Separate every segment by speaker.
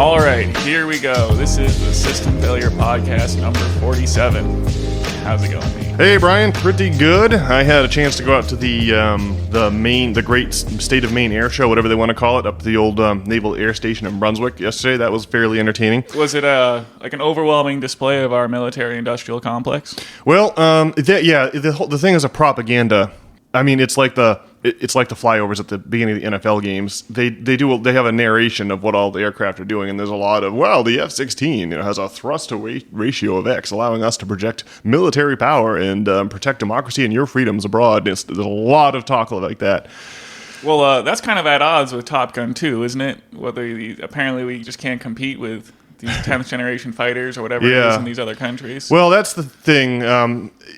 Speaker 1: All right, here we go. This is the System Failure Podcast number 47. How's it going, Pete?
Speaker 2: Hey, Brian. Pretty good. I had a chance to go out to the great State of Maine Air Show, whatever they want to call it, up to the old Naval Air Station in Brunswick yesterday. That was fairly entertaining.
Speaker 1: Was it like an overwhelming display of our military-industrial complex?
Speaker 2: Well, the thing is a propaganda. I mean, it's like the flyovers at the beginning of the NFL games. They have a narration of what all the aircraft are doing, and there's a lot of, well, the F-16 has a thrust to ratio of X, allowing us to project military power and protect democracy and your freedoms abroad. There's a lot of talk like that.
Speaker 1: Well, that's kind of at odds with Top Gun 2, isn't it? Apparently we just can't compete with these 10th generation fighters or whatever it is in these other countries.
Speaker 2: Well, that's the thing.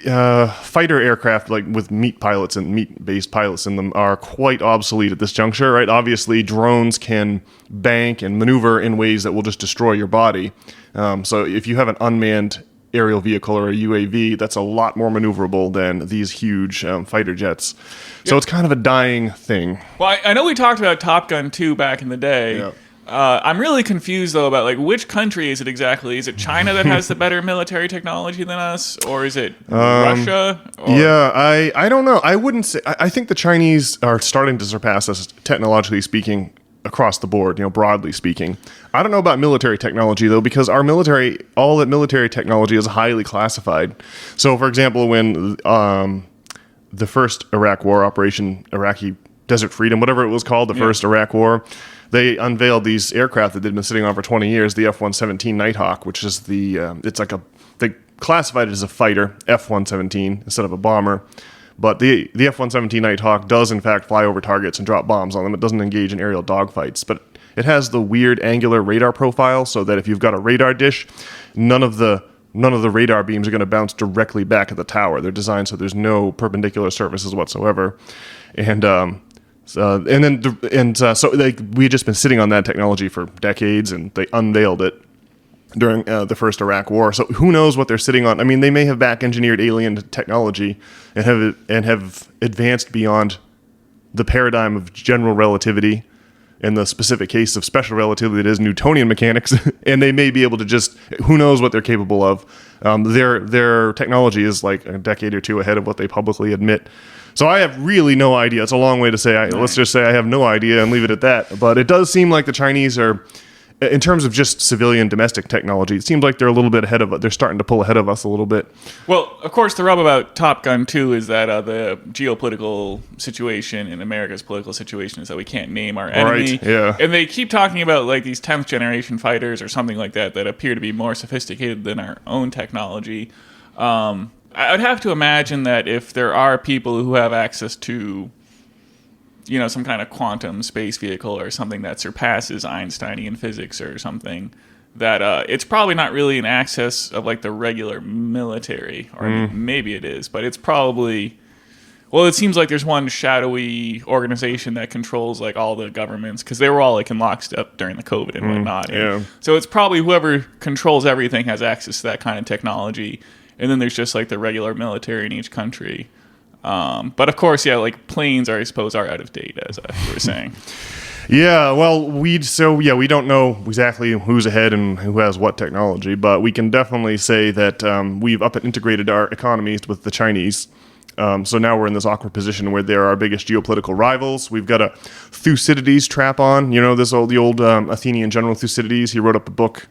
Speaker 2: Fighter aircraft, like with meat-based pilots in them, are quite obsolete at this juncture, right? Obviously, drones can bank and maneuver in ways that will just destroy your body. So if you have an unmanned aerial vehicle or a UAV, that's a lot more maneuverable than these huge fighter jets. So it's kind of a dying thing.
Speaker 1: Well, I know we talked about Top Gun 2 back in the day.
Speaker 2: Yeah.
Speaker 1: I'm really confused, though, about which country is it exactly? Is it China that has the better military technology than us? Or is it Russia?
Speaker 2: I don't know. I wouldn't say. I think the Chinese are starting to surpass us, technologically speaking, across the board, broadly speaking. I don't know about military technology, though, because all that military technology is highly classified. So, for example, when the first Iraq War, Operation Iraqi Desert Freedom, whatever it was called, the first Iraq War, they unveiled these aircraft that they'd been sitting on for 20 years, the F-117 Nighthawk, which is they classified it as a fighter, F-117, instead of a bomber. But the F-117 Nighthawk does, in fact, fly over targets and drop bombs on them. It doesn't engage in aerial dogfights. But it has the weird angular radar profile so that if you've got a radar dish, none of the radar beams are going to bounce directly back at the tower. They're designed so there's no perpendicular surfaces whatsoever. And so we had just been sitting on that technology for decades, and they unveiled it during the first Iraq War. So who knows what they're sitting on? I mean, they may have back-engineered alien technology and have advanced beyond the paradigm of general relativity in the specific case of special relativity that is Newtonian mechanics, and they may be able to who knows what they're capable of. Their technology is like a decade or two ahead of what they publicly admit. So I have really no idea. It's a long way to say, let's just say I have no idea and leave it at that. But it does seem like the Chinese are, in terms of just civilian domestic technology, it seems like they're a little bit ahead of us. They're starting to pull ahead of us a little bit.
Speaker 1: Well, of course, the rub about Top Gun 2 is that the geopolitical situation and America's political situation is that we can't name our enemy.
Speaker 2: Right, yeah.
Speaker 1: And they keep talking about these 10th generation fighters or something like that appear to be more sophisticated than our own technology. I would have to imagine that if there are people who have access to, some kind of quantum space vehicle or something that surpasses Einsteinian physics or something, that it's probably not really an access of the regular military, or maybe it is, but it's probably, well, it seems like there's one shadowy organization that controls all the governments, because they were all in lockstep during the COVID and whatnot. And so it's probably whoever controls everything has access to that kind of technology. And then there's just the regular military in each country. But of course, planes I suppose are out of date, as you were saying.
Speaker 2: Yeah, well, we don't know exactly who's ahead and who has what technology, but we can definitely say that we've up and integrated our economies with the Chinese. So now we're in this awkward position where they're our biggest geopolitical rivals. We've got a Thucydides trap on. The old Athenian general Thucydides. He wrote up a book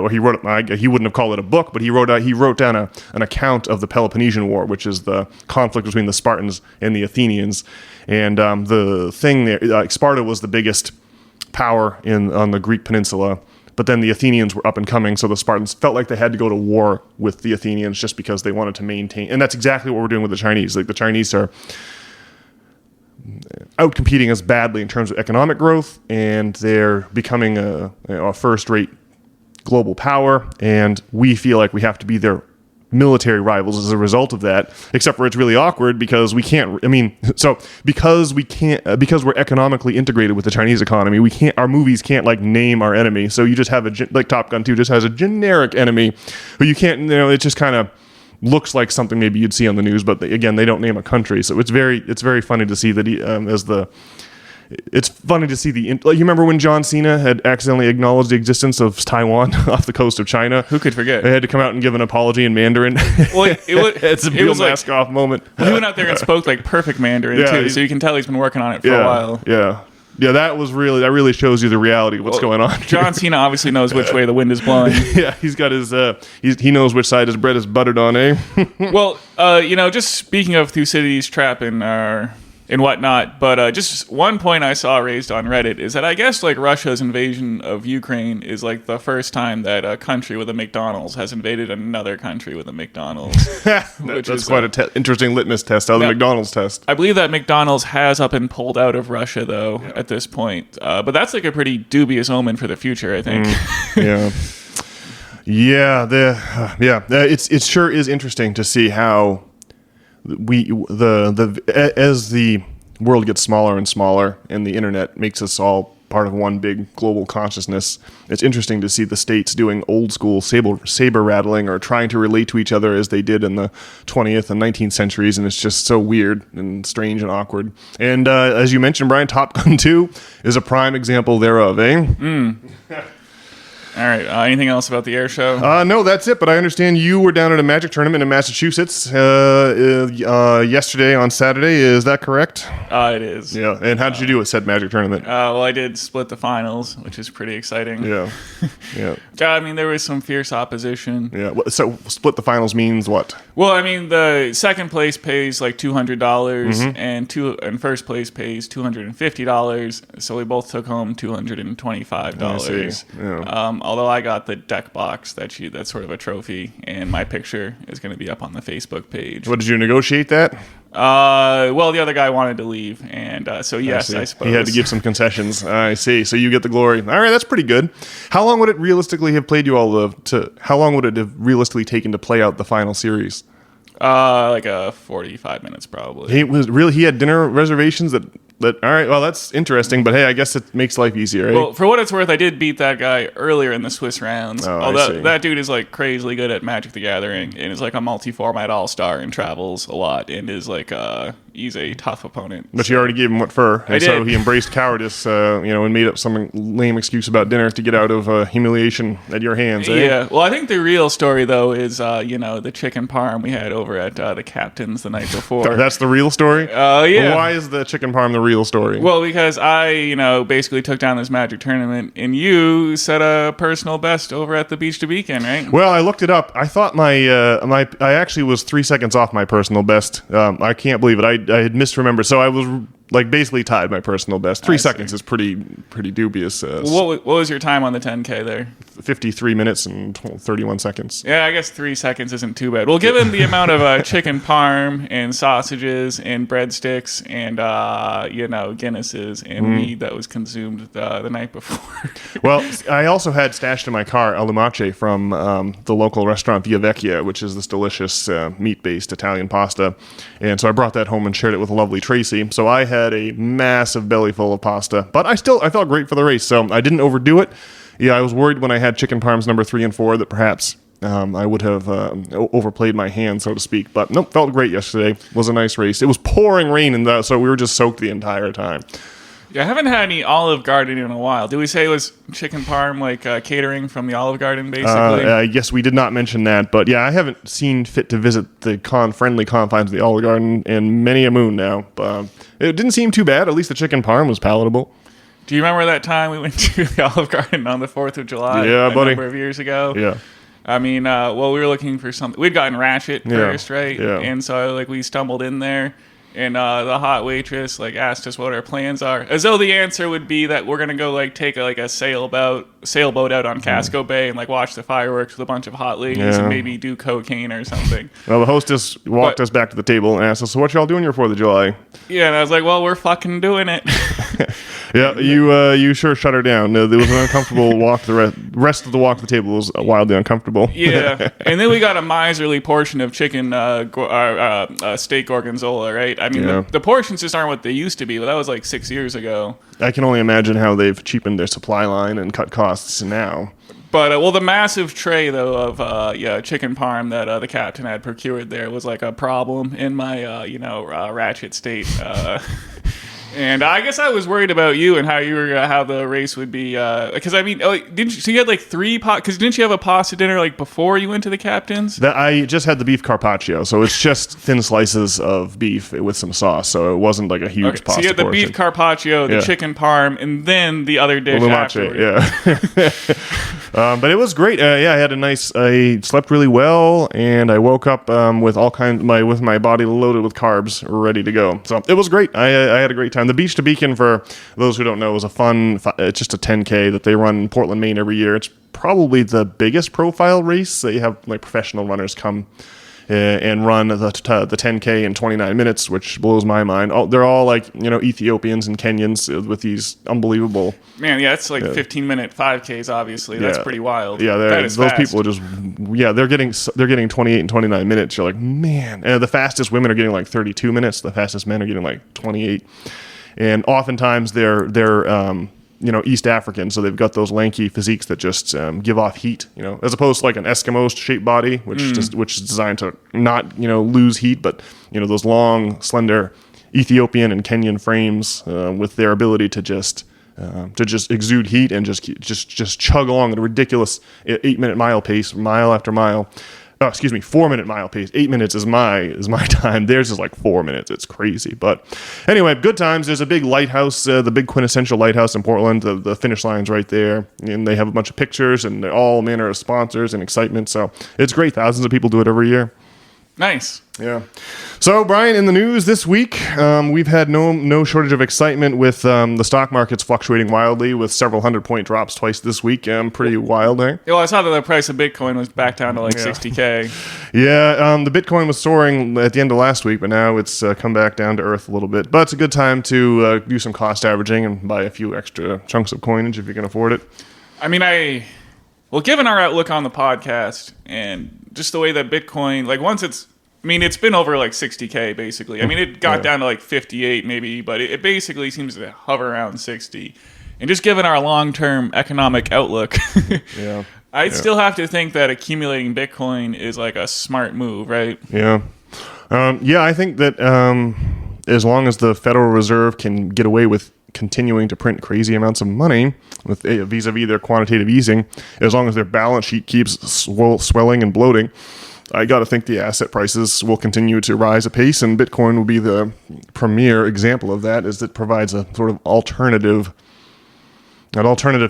Speaker 2: he wouldn't have called it a book, but he wrote down an account of the Peloponnesian War, which is the conflict between the Spartans and the Athenians. And the thing there, Sparta was the biggest power on the Greek peninsula, but then the Athenians were up and coming, so the Spartans felt like they had to go to war with the Athenians just because they wanted to maintain. And that's exactly what we're doing with the Chinese. The Chinese are outcompeting us badly in terms of economic growth, and they're becoming a first-rate global power, and we feel like we have to be their military rivals as a result of that, except for it's really awkward because because we're economically integrated with the Chinese economy, our movies can't name our enemy. So you just have Top Gun 2 just has a generic enemy who you can't, it just kind of looks like something maybe you'd see on the news, but again, they don't name a country. So it's very funny to see that he, it's funny to see you remember when John Cena had accidentally acknowledged the existence of Taiwan off the coast of China?
Speaker 1: Who could forget?
Speaker 2: They had to come out and give an apology in Mandarin.
Speaker 1: Well,
Speaker 2: it's a real mask off moment.
Speaker 1: He went out there and spoke like perfect Mandarin too, so you can tell he's been working on it for a while.
Speaker 2: Yeah, that really shows you the reality of what's going on.
Speaker 1: John Cena obviously knows which way the wind is blowing.
Speaker 2: Yeah, he's got his he knows which side his bread is buttered on, eh?
Speaker 1: Well, just speaking of Thucydides' trap and whatnot, but just one point I saw raised on Reddit is that I guess like Russia's invasion of Ukraine is like the first time that a country with a McDonald's has invaded another country with a McDonald's.
Speaker 2: That's quite an interesting litmus test, the McDonald's test.
Speaker 1: I believe that McDonald's has up and pulled out of Russia though at this point, but that's like a pretty dubious omen for the future, I think. It sure is interesting to see how as the world gets smaller and smaller and the internet makes us all part of one big global consciousness, it's interesting to see the states doing old school saber rattling or trying to relate to each other as they did in the 20th and 19th centuries, and it's just so weird and strange and awkward. And as you mentioned, Brian, Top Gun 2 is a prime example thereof, eh? All right. Anything else about the air show?
Speaker 2: No, that's it. But I understand you were down at a magic tournament in Massachusetts yesterday on Saturday. Is that correct?
Speaker 1: It is.
Speaker 2: Yeah. And how did you do at said magic tournament?
Speaker 1: Well, I did split the finals, which is pretty exciting.
Speaker 2: Yeah. Yeah.
Speaker 1: I mean, there was some fierce opposition.
Speaker 2: Yeah. So split the finals means what?
Speaker 1: Well, I mean, the second place pays like $200, and first place pays $250. So we both took home $225.
Speaker 2: I see. Yeah.
Speaker 1: Although I got the deck box, that's sort of a trophy, and my picture is going to be up on the Facebook page.
Speaker 2: What, did you negotiate that?
Speaker 1: Well, the other guy wanted to leave, and so yes, I suppose.
Speaker 2: He had to give some concessions. I see. So you get the glory. All right, that's pretty good. How long would it realistically have played you how long would it have realistically taken to play out the final series?
Speaker 1: Like 45 minutes probably.
Speaker 2: He had dinner reservations that all right, well, that's interesting, but hey, I guess it makes life easier, right?
Speaker 1: Well, for what it's worth, I did beat that guy earlier in the Swiss rounds.
Speaker 2: Although
Speaker 1: that dude is like crazily good at Magic the Gathering and is like a multi-format all-star and travels a lot and is like he's a tough opponent.
Speaker 2: But you already gave him what for, and so
Speaker 1: did.
Speaker 2: he embraced cowardice, and made up some lame excuse about dinner to get out of humiliation at your hands. Eh?
Speaker 1: Yeah. Well, I think the real story though is the chicken parm we had over at the Captain's the night before.
Speaker 2: That's the real story.
Speaker 1: Yeah.
Speaker 2: Why is the chicken parm the real story?
Speaker 1: Well, because I, basically took down this Magic tournament, and you set a personal best over at the Beach to Beacon, right?
Speaker 2: Well, I looked it up. I thought I actually was 3 seconds off my personal best. I can't believe it. I had misremembered. So I was like basically tied my personal best. 3 seconds is pretty dubious.
Speaker 1: What was your time on the 10K there?
Speaker 2: 53 minutes and 31 seconds.
Speaker 1: Yeah, I guess 3 seconds isn't too bad. Well, given the amount of chicken parm and sausages and breadsticks and Guinnesses and mead that was consumed the night before.
Speaker 2: Well, I also had stashed in my car lumache from the local restaurant Via Vecchia, which is this delicious meat-based Italian pasta, and so I brought that home and shared it with a lovely Tracy. So I had a massive belly full of pasta, but I felt great for the race, so I didn't overdo it. Yeah, I was worried when I had chicken parms number 3 and 4 that perhaps I would have overplayed my hand, so to speak. But nope, felt great yesterday. It was a nice race. It was pouring rain, so we were just soaked the entire time.
Speaker 1: Yeah, I haven't had any Olive Garden in a while. Did we say it was chicken parm, like catering from the Olive Garden, basically?
Speaker 2: I guess we did not mention that. But yeah, I haven't seen fit to visit the friendly confines of the Olive Garden in many a moon now. It didn't seem too bad. At least the chicken parm was palatable.
Speaker 1: Do you remember that time we went to the Olive Garden on the 4th of July?
Speaker 2: Yeah, buddy.
Speaker 1: A number of years ago?
Speaker 2: Yeah.
Speaker 1: I mean, we were looking for something. We'd gotten Ratchet first, right?
Speaker 2: Yeah.
Speaker 1: And so, we stumbled in there, and the hot waitress, asked us what our plans are. As though the answer would be that we're going to go, take a sailboat out on Casco Bay and, watch the fireworks with a bunch of hot ladies and maybe do cocaine or something.
Speaker 2: Well, the hostess walked us back to the table and asked us, so what y'all doing here for the July?
Speaker 1: Yeah, and I was like, well, we're fucking doing it.
Speaker 2: Yeah, you sure shut her down. It was an uncomfortable walk. The rest of the walk to the table was wildly uncomfortable.
Speaker 1: Yeah, and then we got a miserly portion of chicken steak gorgonzola, right? I mean, the portions just aren't what they used to be, but that was 6 years ago.
Speaker 2: I can only imagine how they've cheapened their supply line and cut costs now.
Speaker 1: But, the massive tray, though, of chicken parm that the captain had procured there was, a problem in my, ratchet state. And I guess I was worried about you and how you were how the race would be because I mean, didn't you, so you had like because didn't you have a pasta dinner like before you went to the captain's?
Speaker 2: I just had the beef carpaccio, so it's just thin slices of beef with some sauce, so it wasn't like a huge pasta
Speaker 1: So you had the
Speaker 2: portion.
Speaker 1: beef carpaccio, the chicken parm, and then the other dish afterward.
Speaker 2: But it was great. I had I slept really well, and I woke up with with my body loaded with carbs, ready to go. So it was great. I had a great time. The Beach to Beacon, for those who don't know, is it's just a 10K that they run in Portland, Maine every year. It's probably the biggest profile race. They have like professional runners come and run the 10K in 29 minutes, which blows my mind. They're all like, Ethiopians and Kenyans with these unbelievable.
Speaker 1: Man, yeah, it's like 15-minute 5Ks. Obviously, that's pretty wild.
Speaker 2: Yeah, those fast. People are just they're getting 28 and 29 minutes. You're like, man, and the fastest women are getting like 32 minutes. The fastest men are getting like 28, and oftentimes they're East African, so they've got those lanky physiques that just give off heat, as opposed to like an Eskimo-shaped body, which is designed to not, lose heat, but those long, slender Ethiopian and Kenyan frames with their ability to just exude heat and just chug along at a ridiculous 8-minute mile pace, mile after mile. 4-minute mile pace. 8 minutes is my time. Theirs is like 4 minutes. It's crazy. But anyway, good times. There's a big lighthouse, the big quintessential lighthouse in Portland. The finish line's right there. And they have a bunch of pictures and all manner of sponsors and excitement. So it's great. Thousands of people do it every year.
Speaker 1: Nice.
Speaker 2: Yeah. So, Brian, in the news this week, we've had no shortage of excitement with the stock markets fluctuating wildly with several 100-point drops twice this week. Pretty wild, eh?
Speaker 1: Well, I saw that the price of Bitcoin was back down to like 60K.
Speaker 2: Yeah, the Bitcoin was soaring at the end of last week, but now it's come back down to earth a little bit. But it's a good time to do some cost averaging and buy a few extra chunks of coinage if you can afford it.
Speaker 1: I mean, given our outlook on the podcast and just the way that Bitcoin, like it's been over like 60K basically. I mean, it got down to like 58 maybe, but it basically seems to hover around 60. And just given our long-term economic outlook, I'd still have to think that accumulating Bitcoin is like a smart move, right?
Speaker 2: Yeah. I think that as long as the Federal Reserve can get away with continuing to print crazy amounts of money with vis-a-vis their quantitative easing, as long as their balance sheet keeps swelling and bloating, I got to think the asset prices will continue to rise apace, and Bitcoin will be the premier example of that, as it provides a sort of alternative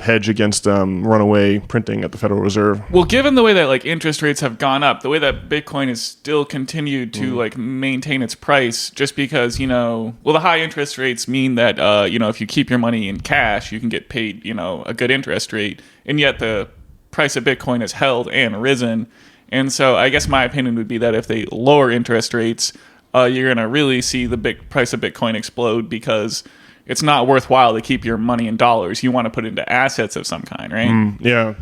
Speaker 2: hedge against runaway printing at the Federal Reserve.
Speaker 1: Well, given the way that like interest rates have gone up, the way that Bitcoin has still continued to like maintain its price, just because the high interest rates mean that if you keep your money in cash, you can get paid a good interest rate, and yet the price of Bitcoin has held and risen. And so I guess my opinion would be that if they lower interest rates, you're going to really see the price of Bitcoin explode, because it's not worthwhile to keep your money in dollars. You want to put it into assets of some kind, right?
Speaker 2: Yeah.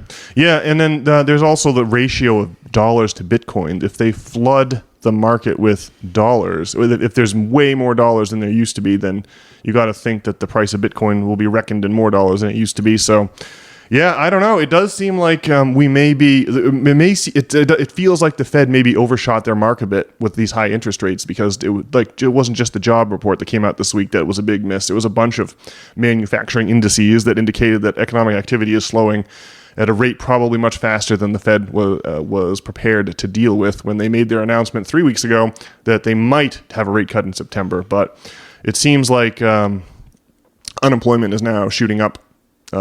Speaker 2: And then there's also the ratio of dollars to Bitcoin. If they flood the market with dollars, if there's way more dollars than there used to be, then you got to think that the price of Bitcoin will be reckoned in more dollars than it used to be. So, yeah, I don't know. It does seem like it feels like the Fed maybe overshot their mark a bit with these high interest rates, because it wasn't just the job report that came out this week that was a big miss. It was a bunch of manufacturing indices that indicated that economic activity is slowing at a rate probably much faster than the Fed was prepared to deal with when they made their announcement 3 weeks ago that they might have a rate cut in September. But it seems like unemployment is now shooting up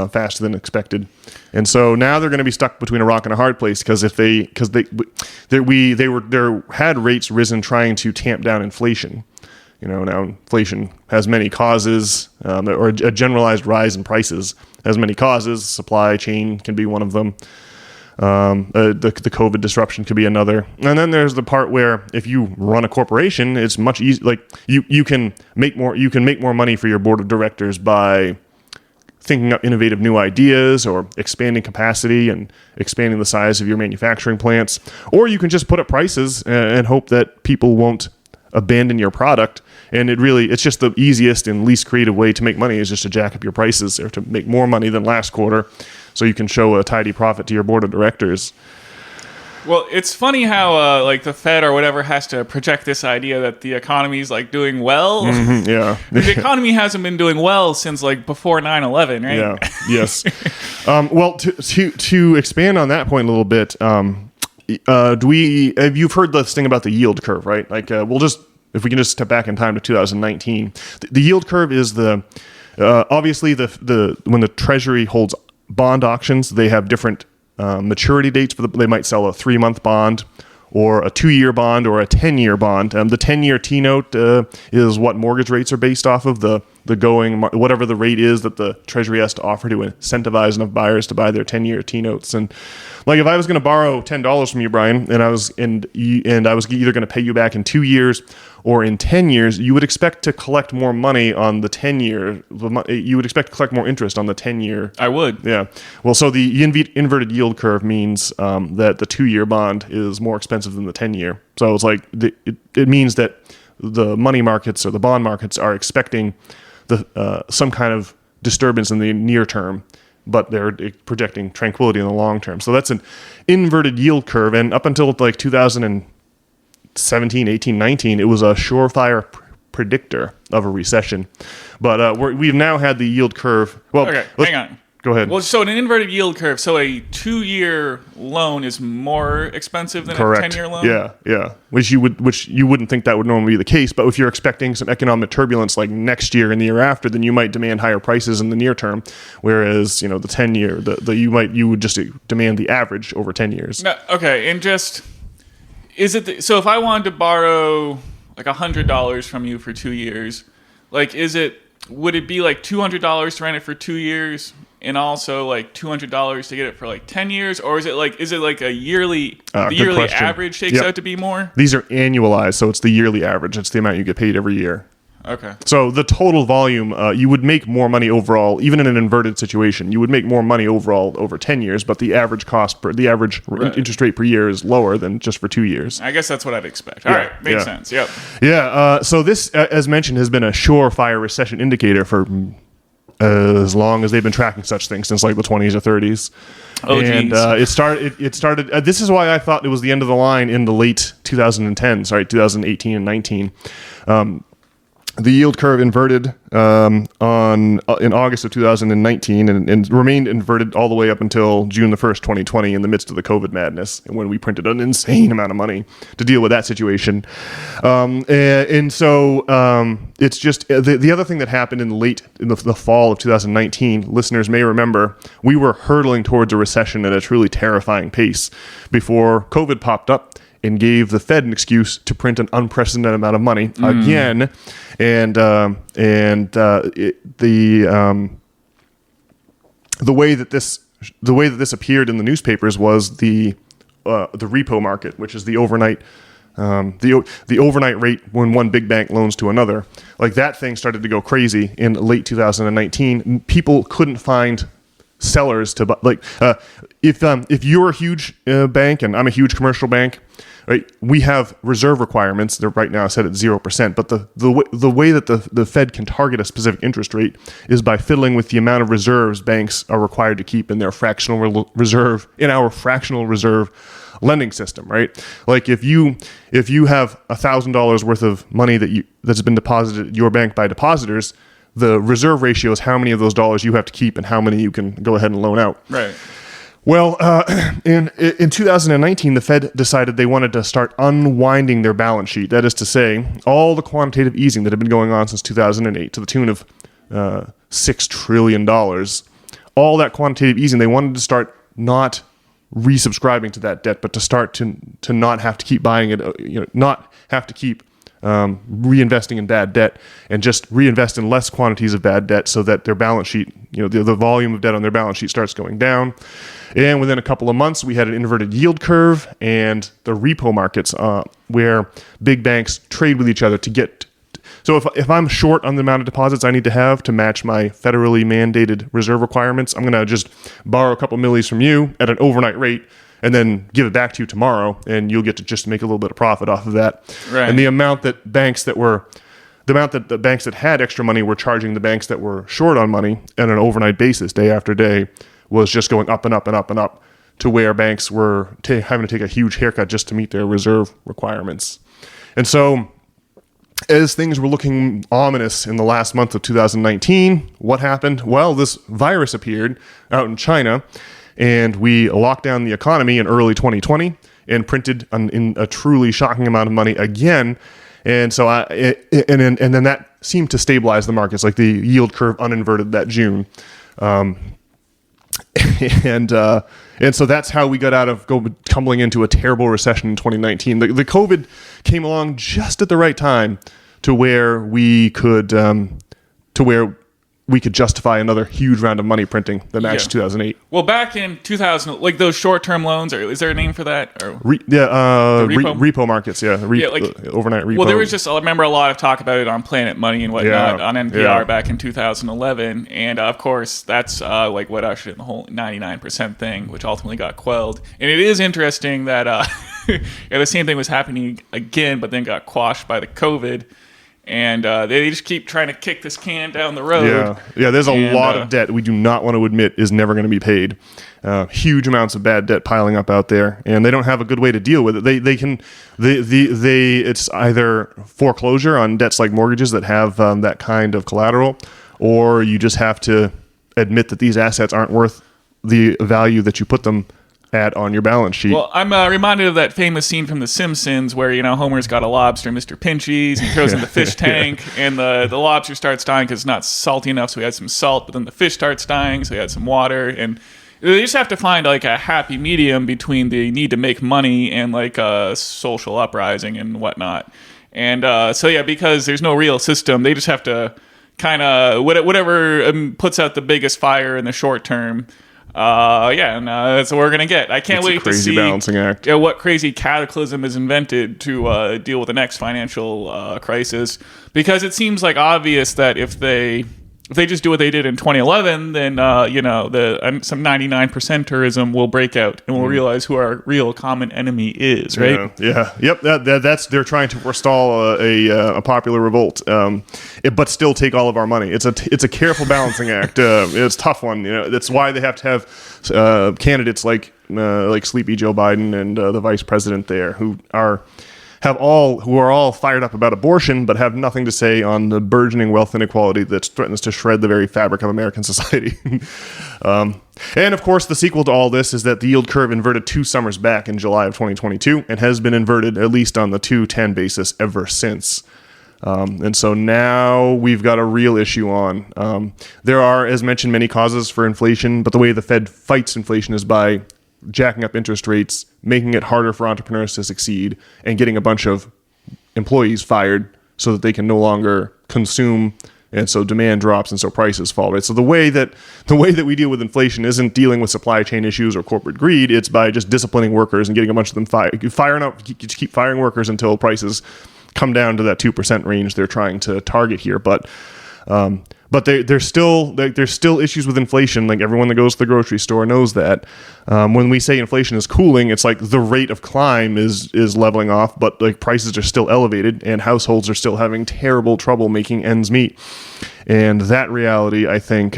Speaker 2: faster than expected, and so now they're going to be stuck between a rock and a hard place, because they had rates risen trying to tamp down inflation. Now inflation has many causes, or a generalized rise in prices has many causes. Supply chain can be one of them. The COVID disruption could be another. And then there's the part where if you run a corporation, it's much easier. Like you can make more money for your board of directors by thinking up innovative new ideas or expanding capacity and expanding the size of your manufacturing plants. Or you can just put up prices and hope that people won't abandon your product. And it's just the easiest and least creative way to make money is just to jack up your prices, or to make more money than last quarter, so you can show a tidy profit to your board of directors.
Speaker 1: Well, it's funny how like the Fed or whatever has to project this idea that the economy's like doing well.
Speaker 2: Yeah.
Speaker 1: The economy hasn't been doing well since like before 9/11, right?
Speaker 2: Yeah. Yes. Well, to expand on that point a little bit, you've heard this thing about the yield curve, right? Like if we can just step back in time to 2019, the yield curve is obviously when the Treasury holds bond auctions, they have different maturity dates. They might sell a 3-month bond, or a 2-year bond, or a 10-year bond. The 10-year T-note is what mortgage rates are based off of, whatever the rate is that the Treasury has to offer to incentivize enough buyers to buy their 10-year T-notes. And like if I was going to borrow $10 from you, Brian, and I was either going to pay you back in 2 years or in 10 years, you would expect to collect more money on the 10-year. You would expect to collect more interest on the 10-year.
Speaker 1: I would.
Speaker 2: Yeah. Well, so the inverted yield curve means that the 2-year bond is more expensive than the 10-year. So it's like it means that the money markets or the bond markets are expecting some kind of disturbance in the near term, but they're projecting tranquility in the long term. So that's an inverted yield curve. And up until like 2017, 18, 19, it was a surefire predictor of a recession. But we've now had the yield curve. Well,
Speaker 1: okay, hang on.
Speaker 2: Go ahead.
Speaker 1: Well, so an inverted yield curve, so a 2-year loan is more expensive than
Speaker 2: Correct.
Speaker 1: a 10-year loan?
Speaker 2: Yeah. Which you wouldn't think that would normally be the case, but if you're expecting some economic turbulence like next year and the year after, then you might demand higher prices in the near term, whereas, the 10-year, you would just demand the average over 10 years.
Speaker 1: No, okay, and just so if I wanted to borrow like $100 from you for 2 years, like would it be like $200 to rent it for 2 years? And also like $200 to get it for like 10 years, or is it like a yearly average takes out to be more?
Speaker 2: These are annualized, so it's the yearly average. It's the amount you get paid every year.
Speaker 1: Okay.
Speaker 2: So the total volume, you would make more money overall, even in an inverted situation. You would make more money overall over 10 years, but the average interest rate per year is lower than just for 2 years.
Speaker 1: I guess that's what I'd expect. All right, makes sense. Yep.
Speaker 2: Yeah. So this, as mentioned, has been a surefire recession indicator for as long as they've been tracking such things, since like the 20s or 30s.
Speaker 1: Oh,
Speaker 2: and it started. This is why I thought it was the end of the line in the late 2010s, right? 2018 and 19. The yield curve inverted in August of 2019 and remained inverted all the way up until June the 1st, 2020, in the midst of the COVID madness, and when we printed an insane amount of money to deal with that situation. So it's just the other thing that happened in the fall of 2019. Listeners may remember we were hurtling towards a recession at a truly terrifying pace before COVID popped up and gave the Fed an excuse to print an unprecedented amount of money again, and the way that this appeared in the newspapers was the repo market, which is the overnight rate when one big bank loans to another. Like that thing started to go crazy in late 2019. People couldn't find sellers to buy. Like if you're a huge bank and I'm a huge commercial bank, right? We have reserve requirements. They're right now set at 0%. But the way that the Fed can target a specific interest rate is by fiddling with the amount of reserves banks are required to keep in their fractional reserve lending system, right? Like if you have $1,000 worth of money that's been deposited at your bank by depositors, the reserve ratio is how many of those dollars you have to keep and how many you can go ahead and loan out.
Speaker 1: Right.
Speaker 2: Well, in 2019, the Fed decided they wanted to start unwinding their balance sheet. That is to say, all the quantitative easing that had been going on since 2008 to the tune of $6 trillion, all that quantitative easing, they wanted to start not resubscribing to that debt, but to start to not have to keep buying it, not have to keep reinvesting in bad debt and just reinvest in less quantities of bad debt so that their balance sheet, the volume of debt on their balance sheet starts going down. And within a couple of months, we had an inverted yield curve and the repo markets where big banks trade with each other to get. So if I'm short on the amount of deposits I need to have to match my federally mandated reserve requirements, I'm going to just borrow a couple millies from you at an overnight rate and then give it back to you tomorrow, and you'll get to just make a little bit of profit off of that.
Speaker 1: Right.
Speaker 2: And the amount that the banks that had extra money were charging the banks that were short on money on an overnight basis, day after day, was just going up and up and up and up to where banks were having to take a huge haircut just to meet their reserve requirements. And so as things were looking ominous in the last month of 2019, what happened? Well, this virus appeared out in China, and we locked down the economy in early 2020 and printed in a truly shocking amount of money again. And so, then that seemed to stabilize the markets, like the yield curve uninverted that June. And so that's how we got out of tumbling into a terrible recession in 2019. The COVID came along just at the right time to where we could justify another huge round of money printing that matched 2008.
Speaker 1: Well, back in 2000, like those short-term loans, or is there a name for that? Or
Speaker 2: repo markets, overnight repo.
Speaker 1: Well, there was just, I remember a lot of talk about it on Planet Money and whatnot on NPR back in 2011, and of course, that's like what ushered in the whole 99% thing, which ultimately got quelled. And it is interesting that the same thing was happening again, but then got quashed by the COVID. And they just keep trying to kick this can down the road.
Speaker 2: Yeah. There's a lot of debt we do not want to admit is never going to be paid. Huge amounts of bad debt piling up out there, and they don't have a good way to deal with it. It's either foreclosure on debts like mortgages that have that kind of collateral, or you just have to admit that these assets aren't worth the value that you put them at on your balance sheet.
Speaker 1: Well, I'm reminded of that famous scene from The Simpsons where, Homer's got a lobster, Mr. Pinchy's, he throws in the fish tank, and the lobster starts dying because it's not salty enough, so he had some salt, but then the fish starts dying, so he had some water, and they just have to find like a happy medium between the need to make money and like a social uprising and whatnot. And because there's no real system, they just have to kind of, whatever puts out the biggest fire in the short term, that's what we're gonna get. I can't wait to see
Speaker 2: balancing act.
Speaker 1: What crazy cataclysm is invented to deal with the next financial crisis, because it seems like obvious that if they just do what they did in 2011, then some 99% tourism will break out, and we'll realize who our real common enemy is, right?
Speaker 2: Yep. That's they're trying to forestall a popular revolt, but still take all of our money. It's a careful balancing act. It's a tough one. That's why they have to have candidates like Sleepy Joe Biden and the vice president there who are all fired up about abortion, but have nothing to say on the burgeoning wealth inequality that threatens to shred the very fabric of American society. And of course, the sequel to all this is that the yield curve inverted 2 summers back in July of 2022 and has been inverted at least on the 2-10 basis ever since. And so now we've got a real issue on. There are, as mentioned, many causes for inflation, but the way the Fed fights inflation is by jacking up interest rates, making it harder for entrepreneurs to succeed, and getting a bunch of employees fired so that they can no longer consume, and so demand drops and so prices fall. Right. So the way that we deal with inflation isn't dealing with supply chain issues or corporate greed. It's by just disciplining workers and getting a bunch of them fired. Keep firing workers until prices come down to that 2% range they're trying to target here. But there's still issues with inflation. Like everyone that goes to the grocery store knows that. When we say inflation is cooling, it's like the rate of climb is leveling off, but like prices are still elevated and households are still having terrible trouble making ends meet. And that reality, I think,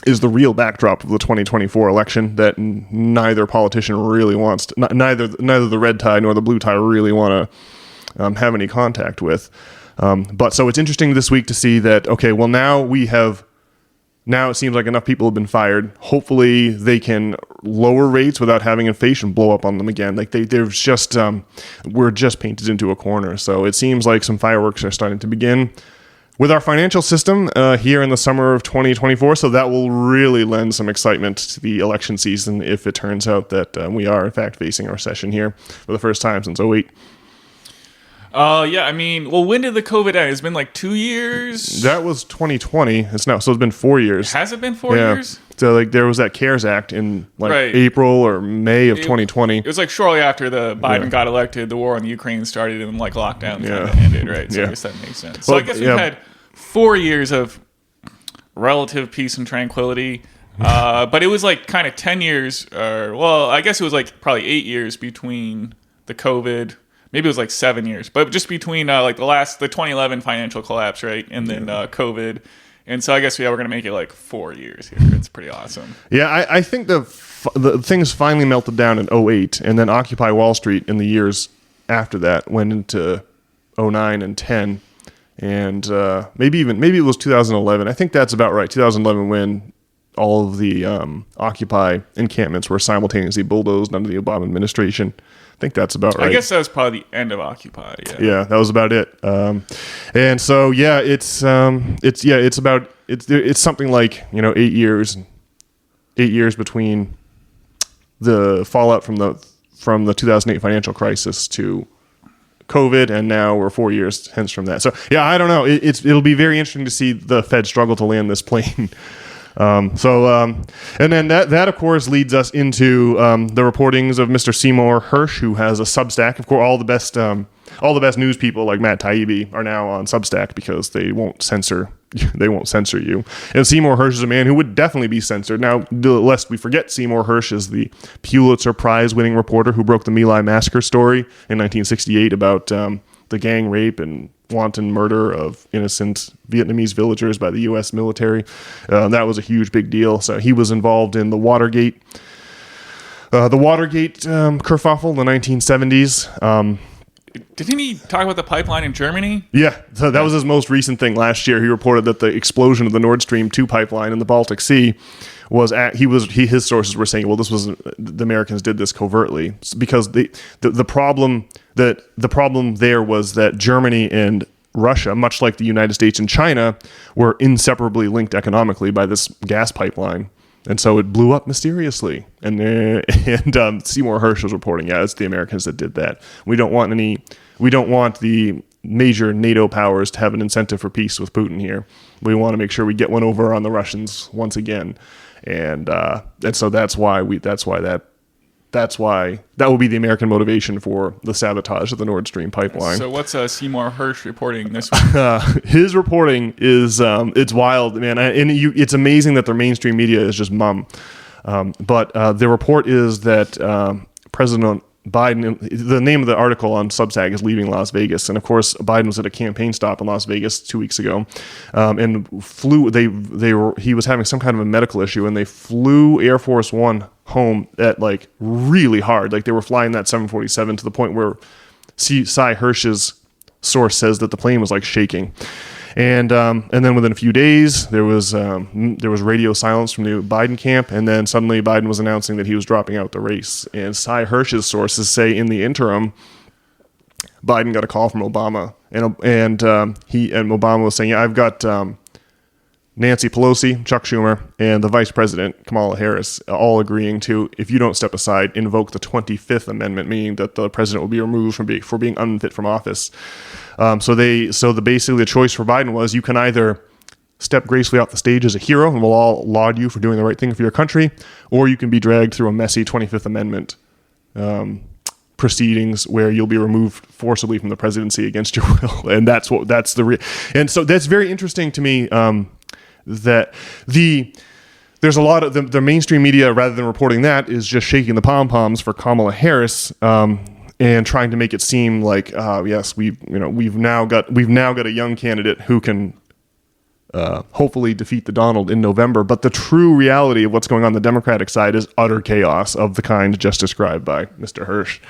Speaker 2: is the real backdrop of the 2024 election that neither politician really wants to, neither the red tie nor the blue tie really want to have any contact with. But so it's interesting this week to see that, okay, well now it seems like enough people have been fired. Hopefully they can lower rates without having inflation blow up on them again. Like we're just painted into a corner. So it seems like some fireworks are starting to begin with our financial system here in the summer of 2024. So that will really lend some excitement to the election season if it turns out that we are in fact facing a recession here for the first time since 2008.
Speaker 1: When did the COVID end? It's been like 2 years?
Speaker 2: That was 2020. It's been 4 years.
Speaker 1: Has it been 4 years?
Speaker 2: So like there was that CARES Act in April or May of 2020.
Speaker 1: It was like shortly after the Biden got elected, the war in Ukraine started and like lockdown kind of ended, right? So I guess that makes sense. So I guess we've had 4 years of relative peace and tranquility. But it was like kind of 10 years, I guess it was like probably 8 years between the COVID. Maybe it was like 7 years, but just between the 2011 financial collapse, right, and then COVID, And so I guess we're going to make it like 4 years here. It's pretty awesome.
Speaker 2: Yeah, I think the things finally melted down in '08, and then Occupy Wall Street in the years after that went into '09 and 10, and maybe it was 2011. I think that's about right. 2011 when all of the Occupy encampments were simultaneously bulldozed under the Obama administration. I think that's about right.
Speaker 1: I guess that was probably the end of Occupy.
Speaker 2: Yeah, that was about it. And so it's something like 8 years between the fallout from the 2008 financial crisis to COVID, and now we're 4 years hence from that. So yeah, I don't know. It'll be very interesting to see the Fed struggle to land this plane. And then that of course leads us into the reportings of Mr. Seymour Hersh, who has a Substack. Of course, all the best news people like Matt Taibbi are now on Substack because they won't censor you. And Seymour Hersh is a man who would definitely be censored. Now, lest we forget, Seymour Hersh is the Pulitzer Prize-winning reporter who broke the My Lai massacre story in 1968 about the gang rape and wanton murder of innocent Vietnamese villagers by the U.S. military. That was a huge big deal. So he was involved in the Watergate kerfuffle in the 1970s.
Speaker 1: Didn't he talk about the pipeline in Germany?
Speaker 2: Yeah, so that was his most recent thing last year. He reported that the explosion of the Nord Stream 2 pipeline in the Baltic Sea his sources were saying, well, the Americans did this covertly because the problem there was that Germany and Russia, much like the United States and China, were inseparably linked economically by this gas pipeline. And so it blew up mysteriously. And Seymour Hersh was reporting, it's the Americans that did that. We don't want the major NATO powers to have an incentive for peace with Putin here. We want to make sure we get one over on the Russians once again. And so that's why that will be the American motivation for the sabotage of the Nord Stream pipeline.
Speaker 1: So what's Seymour Hersh reporting this week?
Speaker 2: His reporting is it's wild, man, it's amazing that their mainstream media is just mum. But the report is that President Biden, the name of the article on Substack is Leaving Las Vegas, and of course Biden was at a campaign stop in Las Vegas 2 weeks ago, and he was having some kind of a medical issue, and they flew Air Force One home at like really hard, like they were flying that 747 to the point where Cy Hersh's source says that the plane was like shaking. And then within a few days, there was radio silence from the Biden camp, and then suddenly Biden was announcing that he was dropping out the race. And Cy Hersh's sources say in the interim, Biden got a call from Obama, and Obama was saying, I've got Nancy Pelosi, Chuck Schumer, and the Vice President, Kamala Harris, all agreeing to, if you don't step aside, invoke the 25th Amendment, meaning that the president will be removed for being unfit from office. Basically the choice for Biden was, you can either step gracefully off the stage as a hero and we'll all laud you for doing the right thing for your country, or you can be dragged through a messy 25th Amendment proceedings where you'll be removed forcibly from the presidency against your will. And and so that's very interesting to me. That there's a lot of the mainstream media, rather than reporting that, is just shaking the pom-poms for Kamala Harris and trying to make it seem like yes, we've now got a young candidate who can hopefully defeat the Donald in November. But the true reality of what's going on the Democratic side is utter chaos of the kind just described by Mr. Hersh.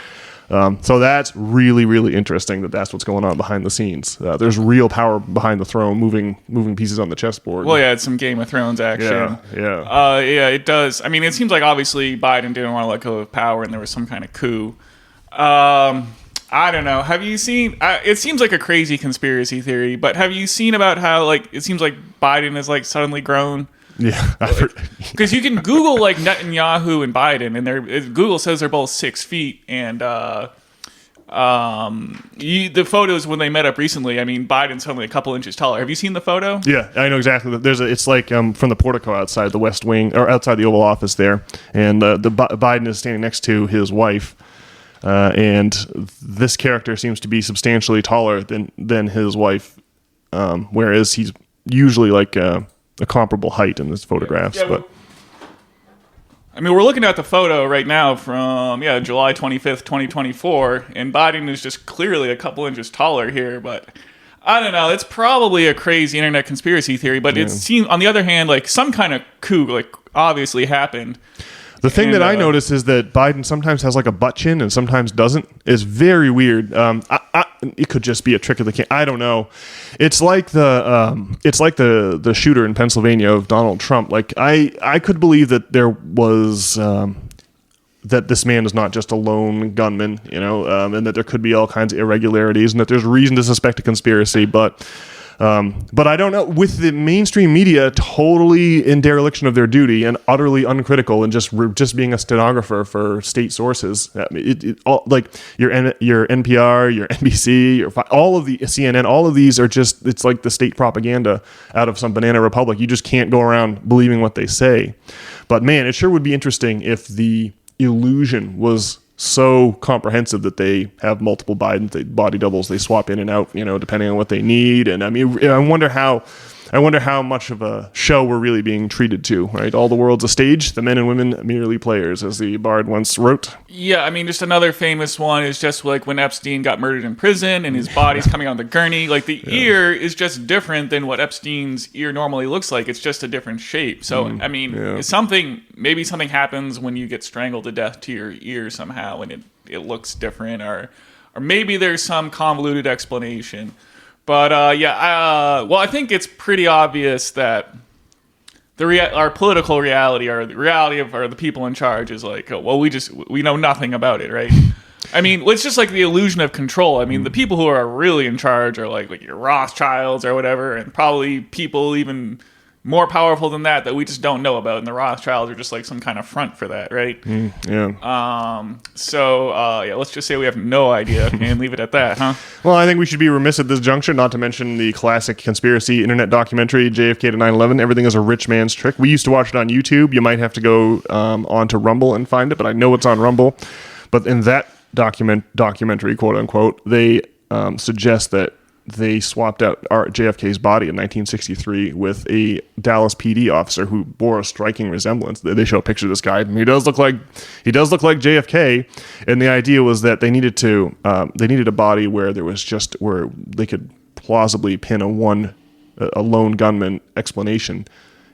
Speaker 2: So that's really, really interesting that's what's going on behind the scenes. There's real power behind the throne, moving pieces on the chessboard.
Speaker 1: Well, yeah, it's some Game of Thrones action.
Speaker 2: Yeah.
Speaker 1: Yeah, it does. I mean, it seems like obviously Biden didn't want to let go of power and there was some kind of coup. I don't know. Have you seen, it seems like a crazy conspiracy theory, but have you seen about how, like, it seems like Biden has, like, suddenly grown?
Speaker 2: Yeah.
Speaker 1: Because you can Google, like, Netanyahu and Biden, and Google says they're both 6 feet, and the photos when they met up recently, I mean, Biden's only a couple inches taller. Have you seen the photo?
Speaker 2: Yeah, I know exactly. It's like from the portico outside the West Wing, or outside the Oval Office there, and Biden is standing next to his wife. And this character seems to be substantially taller than his wife, whereas he's usually like a comparable height in this photograph.
Speaker 1: Yeah,
Speaker 2: but
Speaker 1: I mean, we're looking at the photo right now from July 25th, 2024, and Biden is just clearly a couple inches taller here. But I don't know. It's probably a crazy internet conspiracy theory, but it seems, on the other hand, like some kind of coup, like obviously happened.
Speaker 2: The thing that I notice is that Biden sometimes has like a butt chin and sometimes doesn't. It's very weird. It could just be a trick of the I don't know. It's like the shooter in Pennsylvania of Donald Trump. Like I could believe that there was that this man is not just a lone gunman, and that there could be all kinds of irregularities and that there's reason to suspect a conspiracy, but I don't know. With the mainstream media totally in dereliction of their duty and utterly uncritical and just being a stenographer for state sources, like your NPR, your NBC, all of the CNN, all of these are just, it's like the state propaganda out of some banana republic. You just can't go around believing what they say. But man, it sure would be interesting if the illusion was so comprehensive that they have multiple body doubles. They swap in and out, depending on what they need. And I mean, I wonder how much of a show we're really being treated to, right? All the world's a stage, the men and women merely players, as the bard once wrote.
Speaker 1: Yeah, I mean, just another famous one is just like when Epstein got murdered in prison and his body's coming on the gurney. Like the ear is just different than what Epstein's ear normally looks like. It's just a different shape. So, I mean, maybe something happens when you get strangled to death to your ear somehow and it looks different, or maybe there's some convoluted explanation. But I think it's pretty obvious that our political reality, or the reality of the people in charge, is like, we know nothing about it, right? I mean, it's just like the illusion of control. I mean, the people who are really in charge are like your Rothschilds or whatever, and probably people even more powerful than that we just don't know about. And the Rothschilds are just like some kind of front for that, right? Let's just say we have no idea and leave it at that, huh?
Speaker 2: Well, I think we should be remiss at this juncture not to mention the classic conspiracy internet documentary, JFK to 9/11. Everything is a rich man's trick. We used to watch it on YouTube. You might have to go onto Rumble and find it, but I know it's on Rumble. But in that documentary, quote unquote, they suggest that they swapped out JFK's body in 1963 with a Dallas PD officer who bore a striking resemblance. They show a picture of this guy, and he does look like JFK. And the idea was that they needed a body where they could plausibly pin a lone gunman explanation,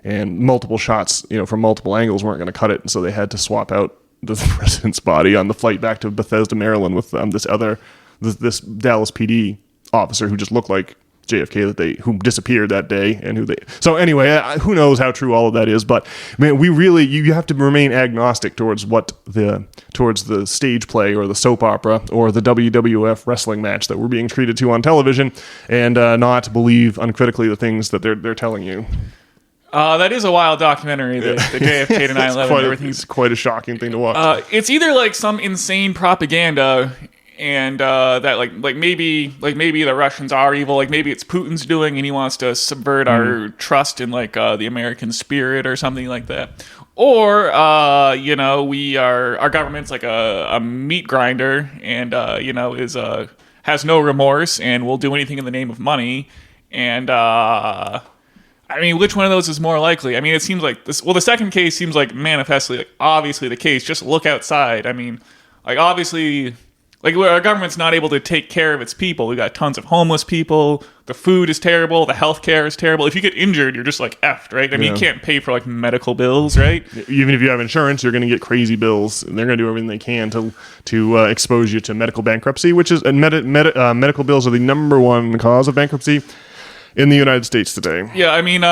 Speaker 2: and multiple shots, from multiple angles weren't going to cut it, and so they had to swap out the president's body on the flight back to Bethesda, Maryland, with this Dallas PD officer who just looked like JFK who disappeared that day, and so anyway, who knows how true all of that is, but man, you have to remain agnostic towards the stage play or the soap opera or the WWF wrestling match that we're being treated to on television, and not believe uncritically the things that they're telling you.
Speaker 1: That is a wild documentary, the JFK to 9/11.
Speaker 2: It's quite a shocking thing to watch.
Speaker 1: It's either like some insane propaganda, and that like maybe the Russians are evil, like maybe it's Putin's doing, and he wants to subvert our trust in like the American spirit or something like that, or our government's like a meat grinder, and has no remorse and will do anything in the name of money, and I mean, which one of those is more likely? I mean, it seems like this. Well, the second case seems like manifestly, like obviously the case. Just look outside. I mean, like obviously. Like, our government's not able to take care of its people. We got tons of homeless people. The food is terrible. The healthcare is terrible. If you get injured, you're just like effed, right? I mean, you can't pay for like medical bills, right?
Speaker 2: Even if you have insurance, you're going to get crazy bills, and they're going to do everything they can to expose you to medical bankruptcy, which is medical bills are the number one cause of bankruptcy in the United States today.
Speaker 1: Yeah, I mean,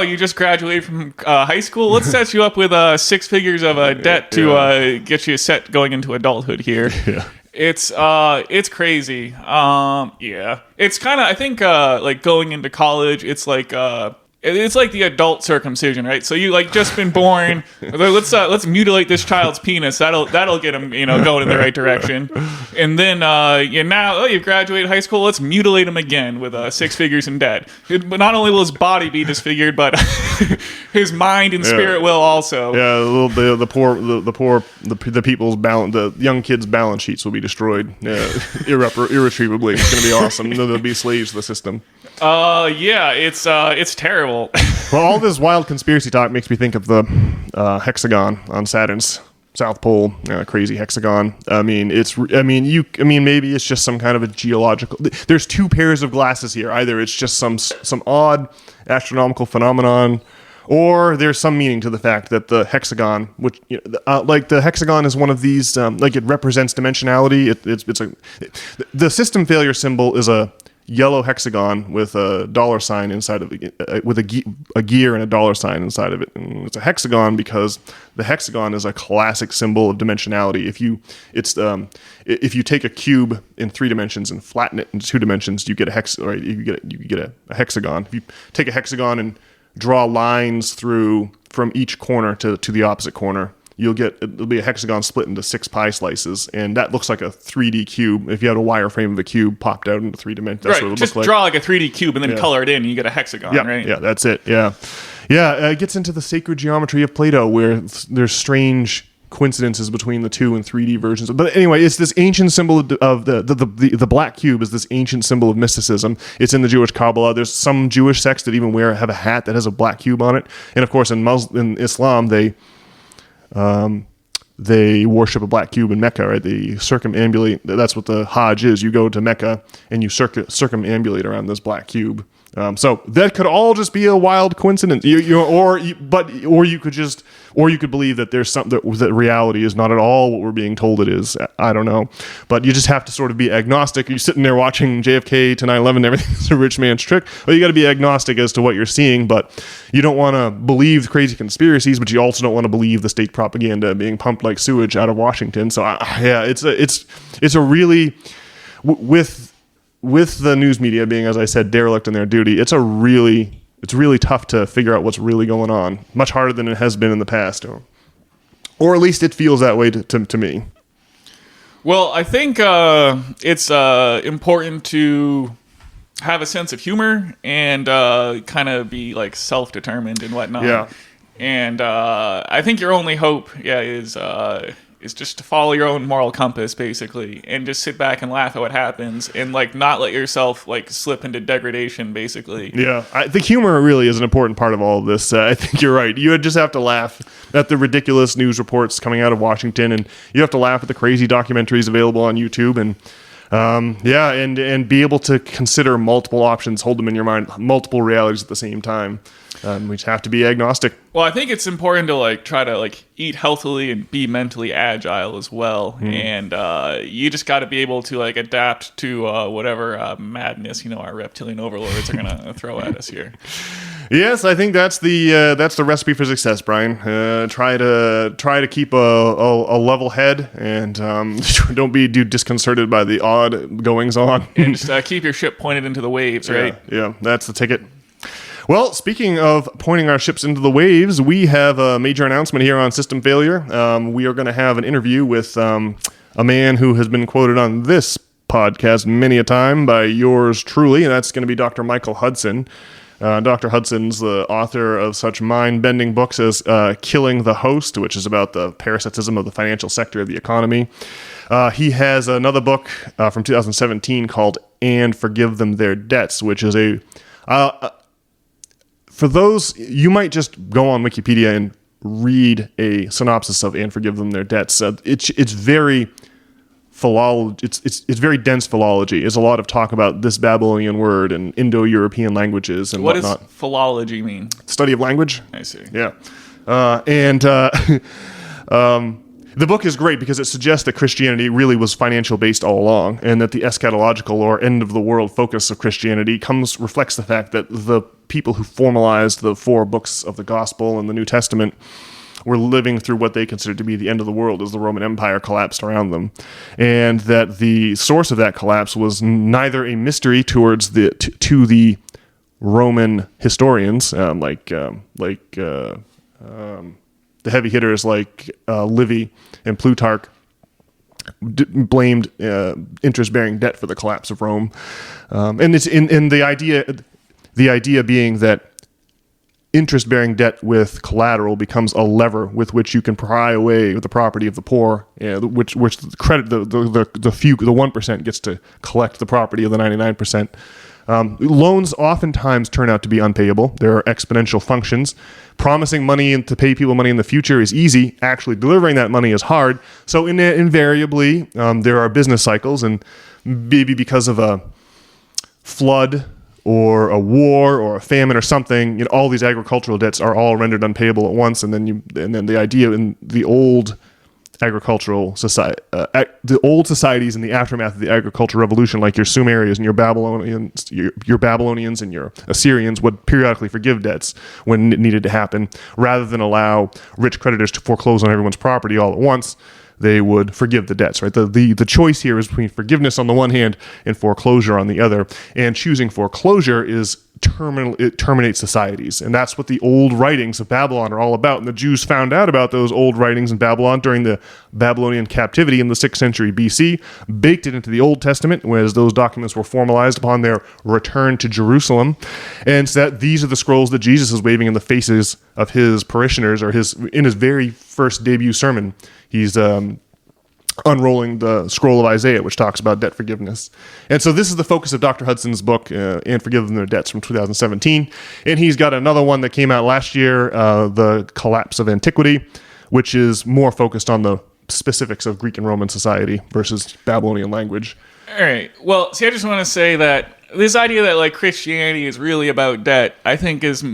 Speaker 1: you just graduated from high school. Let's set you up with 6 figures of debt to get you set going into adulthood here. Yeah. It's crazy. It's kind of, I think, like going into college, it's like the adult circumcision, right? So you like just been born. Let's mutilate this child's penis. That'll get him, going in the right direction. And then now you've graduated high school. Let's mutilate him again with 6 figures in debt. But not only will his body be disfigured, but his mind and spirit will also.
Speaker 2: Yeah, the people's balance, the young kids' balance sheets will be destroyed irretrievably. It's going to be awesome. They'll be slaves to the system.
Speaker 1: It's terrible.
Speaker 2: Well, all this wild conspiracy talk makes me think of the hexagon on Saturn's South Pole, crazy hexagon. Maybe it's just some kind of a geological. There's two pairs of glasses here. Either it's just some odd astronomical phenomenon, or there's some meaning to the fact that the hexagon, which like the hexagon is one of these, like it represents dimensionality. It's like the system failure symbol is a yellow hexagon with a dollar sign inside of it, with a gear and a dollar sign inside of it. And it's a hexagon because the hexagon is a classic symbol of dimensionality. If you take a cube in 3 dimensions and flatten it into 2 dimensions, you get a you get a hexagon. If you take a hexagon and draw lines through from each corner to the opposite corner, it'll be a hexagon split into 6 pie slices, and that looks like a 3D cube. If you had a wireframe of a cube popped out into 3 dimensions, that's what it would look like.
Speaker 1: Just draw like a 3D cube and then color it in, and you get a hexagon, right?
Speaker 2: Yeah, that's it. Yeah. It gets into the sacred geometry of Plato, where there's strange coincidences between the 2 and 3D versions. But anyway, it's this ancient symbol of the black cube is this ancient symbol of mysticism. It's in the Jewish Kabbalah. There's some Jewish sects that even have a hat that has a black cube on it, and of course in Islam they worship a black cube in Mecca, right? They circumambulate. That's what the Hajj is. You go to Mecca and you circumambulate around this black cube. So that could all just be a wild coincidence. Or you could believe that there's something that reality is not at all what we're being told it is. I don't know, but you just have to sort of be agnostic. You're sitting there watching JFK to 9/11. Everything's a rich man's trick. Well, you got to be agnostic as to what you're seeing, but you don't want to believe crazy conspiracies, but you also don't want to believe the state propaganda being pumped like sewage out of Washington. So it's a really with the news media being, as I said, derelict in their duty, it's really tough to figure out what's really going on. Much harder than it has been in the past, or at least it feels that way to me.
Speaker 1: Well, I think it's important to have a sense of humor and kind of be like self-determined and whatnot.
Speaker 2: Yeah.
Speaker 1: And I think your only hope, is just to follow your own moral compass, basically, and just sit back and laugh at what happens, and like not let yourself like slip into degradation, basically.
Speaker 2: Yeah, I think humor really is an important part of all of this. I think you're right. You just have to laugh at the ridiculous news reports coming out of Washington, and you have to laugh at the crazy documentaries available on YouTube, and and be able to consider multiple options, hold them in your mind, multiple realities at the same time. We just have to be agnostic.
Speaker 1: Well, I think it's important to like try to like eat healthily and be mentally agile as well. And you just got to be able to like adapt to whatever madness our reptilian overlords are gonna throw at us here.
Speaker 2: Yes, I think that's the recipe for success, Brian. Try to keep a level head and don't be disconcerted by the odd goings on.
Speaker 1: And just keep your ship pointed into the waves, right?
Speaker 2: Yeah, that's the ticket. Well, speaking of pointing our ships into the waves, we have a major announcement here on system failure. We are going to have an interview with a man who has been quoted on this podcast many a time by yours truly, and that's going to be Dr. Michael Hudson. Dr. Hudson's the author of such mind-bending books as Killing the Host, which is about the parasitism of the financial sector of the economy. He has another book from 2017 called And Forgive Them Their Debts, which is for those, you might just go on Wikipedia and read a synopsis of And Forgive Them Their Debts. It's very it's very dense philology. There's a lot of talk about this Babylonian word and Indo-European languages and whatnot.
Speaker 1: What does philology mean?
Speaker 2: Study of language.
Speaker 1: I see.
Speaker 2: Yeah. The book is great because it suggests that Christianity really was financial based all along, and that the eschatological or end of the world focus of Christianity reflects the fact that the people who formalized the 4 books of the Gospel and the New Testament were living through what they considered to be the end of the world as the Roman Empire collapsed around them, and that the source of that collapse was neither a mystery to the Roman historians the heavy hitters like Livy and Plutarch blamed interest-bearing debt for the collapse of Rome, and it's in the idea being that interest-bearing debt with collateral becomes a lever with which you can pry away with the property of the poor, which the 1% gets to collect the property of the 99%. Loans oftentimes turn out to be unpayable. There are exponential functions. Promising money and to pay people money in the future is easy. Actually delivering that money is hard. So invariably, there are business cycles, and maybe because of a flood or a war or a famine or something, all these agricultural debts are all rendered unpayable at once. And then the idea in the old agricultural society, the old societies in the aftermath of the agricultural revolution, like your Sumerians and your Babylonians, your Babylonians and your Assyrians, would periodically forgive debts when it needed to happen, rather than allow rich creditors to foreclose on everyone's property all at once. They would forgive the debts, right? The choice here is between forgiveness on the one hand and foreclosure on the other. And choosing foreclosure is it terminates societies. And that's what the old writings of Babylon are all about. And the Jews found out about those old writings in Babylon during the Babylonian captivity in the 6th century BC, baked it into the Old Testament, whereas those documents were formalized upon their return to Jerusalem. And so that these are the scrolls that Jesus is waving in the faces of his parishioners, or in his very first debut sermon. He's unrolling the scroll of Isaiah, which talks about debt forgiveness. And so this is the focus of Dr. Hudson's book, And Forgive Them Their Debts, from 2017. And he's got another one that came out last year, The Collapse of Antiquity, which is more focused on the specifics of Greek and Roman society versus Babylonian language.
Speaker 1: All right. Well, see, I just want to say that this idea that like Christianity is really about debt, I think is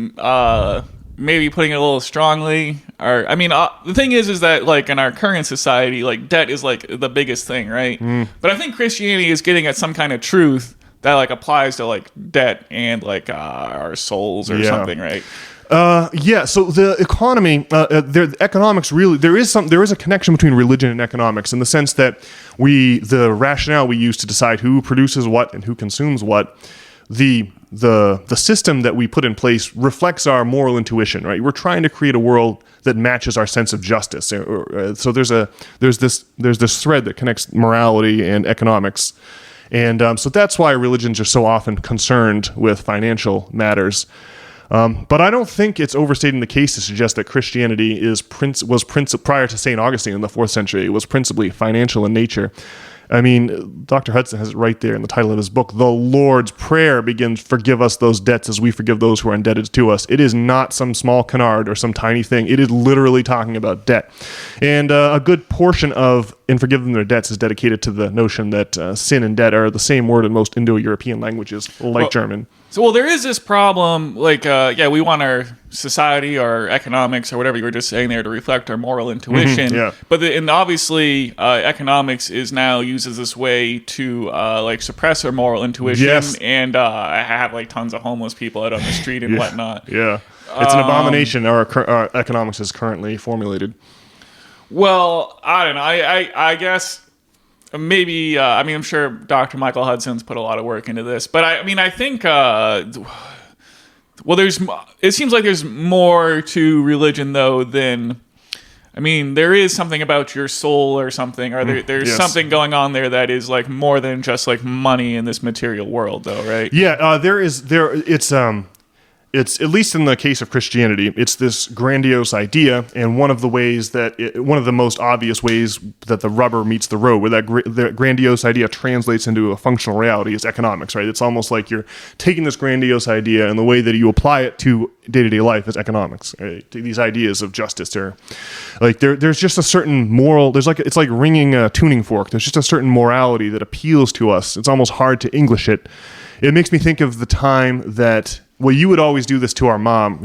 Speaker 1: maybe putting it a little strongly. Or, I mean, the thing is that like in our current society, like debt is like the biggest thing, right? But I think Christianity is getting at some kind of truth that like applies to like debt and like our souls or something, right?
Speaker 2: So the economy, the economics really, there is a connection between religion and economics, in the sense that the rationale we use to decide who produces what and who consumes what, the system that we put in place reflects our moral intuition, right? We're trying to create a world that matches our sense of justice. So there's this thread that connects morality and economics. And so that's why religions are so often concerned with financial matters. But I don't think it's overstating the case to suggest that Christianity was prior to St. Augustine in the 4th century. It was principally financial in nature. I mean, Dr. Hudson has it right there in the title of his book. The Lord's Prayer begins, "Forgive us those debts as we forgive those who are indebted to us." It is not some small canard or some tiny thing. It is literally talking about debt. And a good portion of "And Forgive Them Their Debts" is dedicated to the notion that sin and debt are the same word in most Indo-European languages, like German.
Speaker 1: So, there is this problem, like, we want our society or economics or whatever you were just saying there to reflect our moral intuition. But and obviously, economics is now used as this way to suppress our moral intuition and have like tons of homeless people out on the street and whatnot.
Speaker 2: It's an abomination our economics is currently formulated.
Speaker 1: Well, I don't know. I guess maybe, I'm sure Dr. Michael Hudson's put a lot of work into this, but I think, it seems like there's more to religion, though, than, there is something about your soul or something, or there's something going on there that is like more than just like money in this material world, though, right? It's
Speaker 2: at least in the case of Christianity, it's this grandiose idea, and one of the most obvious ways that the rubber meets the road, where that grandiose idea translates into a functional reality, is economics, right? It's almost like you're taking this grandiose idea, and the way that you apply it to day-to-day life is economics. Right? These ideas of justice are like there's just a certain moral. It's like ringing a tuning fork. There's just a certain morality that appeals to us. It's almost hard to English it. It makes me think of the time that. Well, you would always do this to our mom.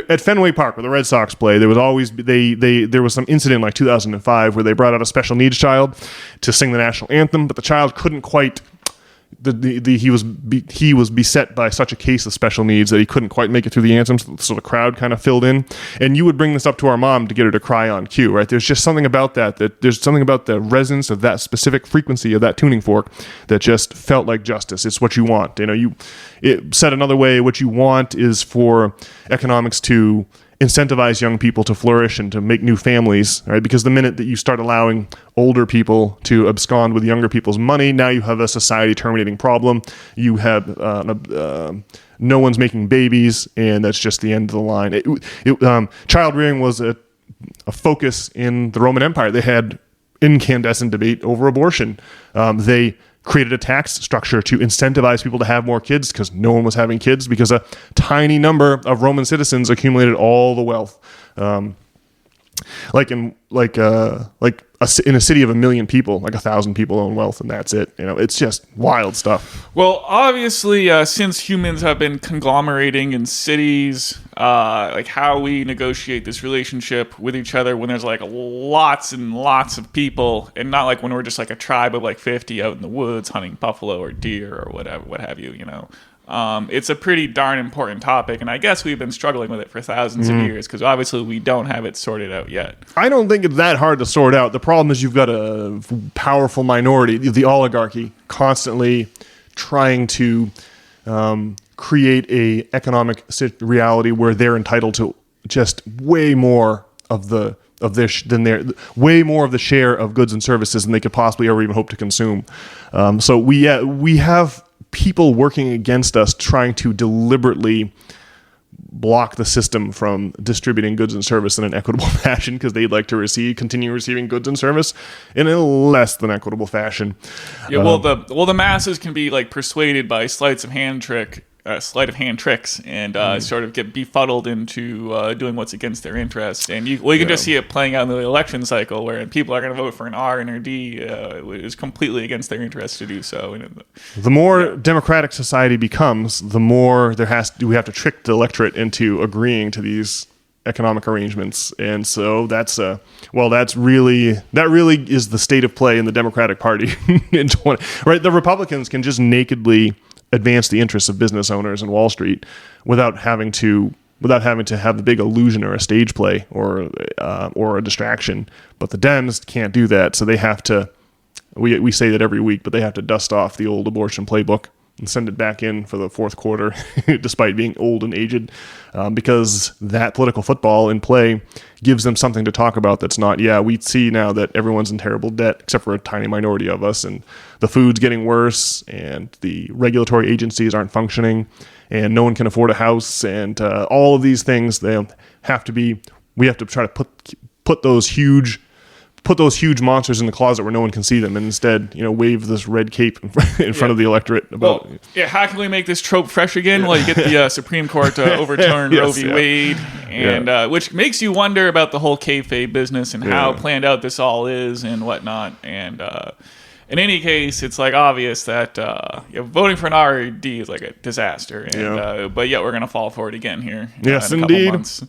Speaker 2: At Fenway Park, where the Red Sox play, there was always there was some incident like 2005 where they brought out a special needs child to sing the national anthem, but the child couldn't quite. He was beset by such a case of special needs that he couldn't quite make it through the anthem, so the crowd kind of filled in. And you would bring this up to our mom to get her to cry on cue, right? There's just something about that there's something about the resonance of that specific frequency of that tuning fork that just felt like justice. It's what you want. It said another way, what you want is for economics to incentivize young people to flourish and to make new families, right? Because the minute that you start allowing older people to abscond with younger people's money, now you have a society terminating problem. You have no one's making babies, and that's just the end of the line. Child rearing was a focus in the Roman Empire. They had incandescent debate over abortion. They created a tax structure to incentivize people to have more kids because no one was having kids because a tiny number of Roman citizens accumulated all the wealth. In a city of 1 million people, like 1,000 people own wealth, and that's it. It's just wild stuff.
Speaker 1: Well, obviously, since humans have been conglomerating in cities, like how we negotiate this relationship with each other when there's like lots and lots of people, and not like when we're just like a tribe of like 50 out in the woods hunting buffalo or deer or whatever, what have you. It's a pretty darn important topic, and I guess we've been struggling with it for thousands of years because obviously we don't have it sorted out yet.
Speaker 2: I don't think it's that hard to sort out. The problem is you've got a powerful minority, the oligarchy, constantly trying to create a economic reality where they're entitled to just way more of the way more of the share of goods and services than they could possibly ever even hope to consume. So we have people working against us trying to deliberately block the system from distributing goods and service in an equitable fashion because they'd like to continue receiving goods and service in a less than equitable fashion.
Speaker 1: Yeah, the masses can be like persuaded by sleight of hand tricks and sort of get befuddled into doing what's against their interest. And you can just see it playing out in the election cycle where people are going to vote for an R and a D is completely against their interest to do so. And
Speaker 2: the more democratic society becomes, the more we have to trick the electorate into agreeing to these economic arrangements. And so that really is the state of play in the Democratic Party right? The Republicans can just nakedly advance the interests of business owners and Wall Street without having to have the big illusion or a stage play or a distraction. But the Dems can't do that, so they have to. We say that every week, but they have to dust off the old abortion playbook and send it back in for the fourth quarter, despite being old and aged, because that political football in play gives them something to talk about that's not, we see now that everyone's in terrible debt, except for a tiny minority of us, and the food's getting worse, and the regulatory agencies aren't functioning, and no one can afford a house, and all of these things, we have to try to put those huge monsters in the closet where no one can see them, and instead, wave this red cape in front of the electorate.
Speaker 1: How can we make this trope fresh again? Well, you get the Supreme Court to overturn Roe v. Wade, and which makes you wonder about the whole kayfabe business and how planned out this all is and whatnot. And in any case, it's like obvious that voting for an R or D is like a disaster. And, but yet we're going to fall for it again here.
Speaker 2: Yes,
Speaker 1: in a
Speaker 2: indeed.
Speaker 1: couple months.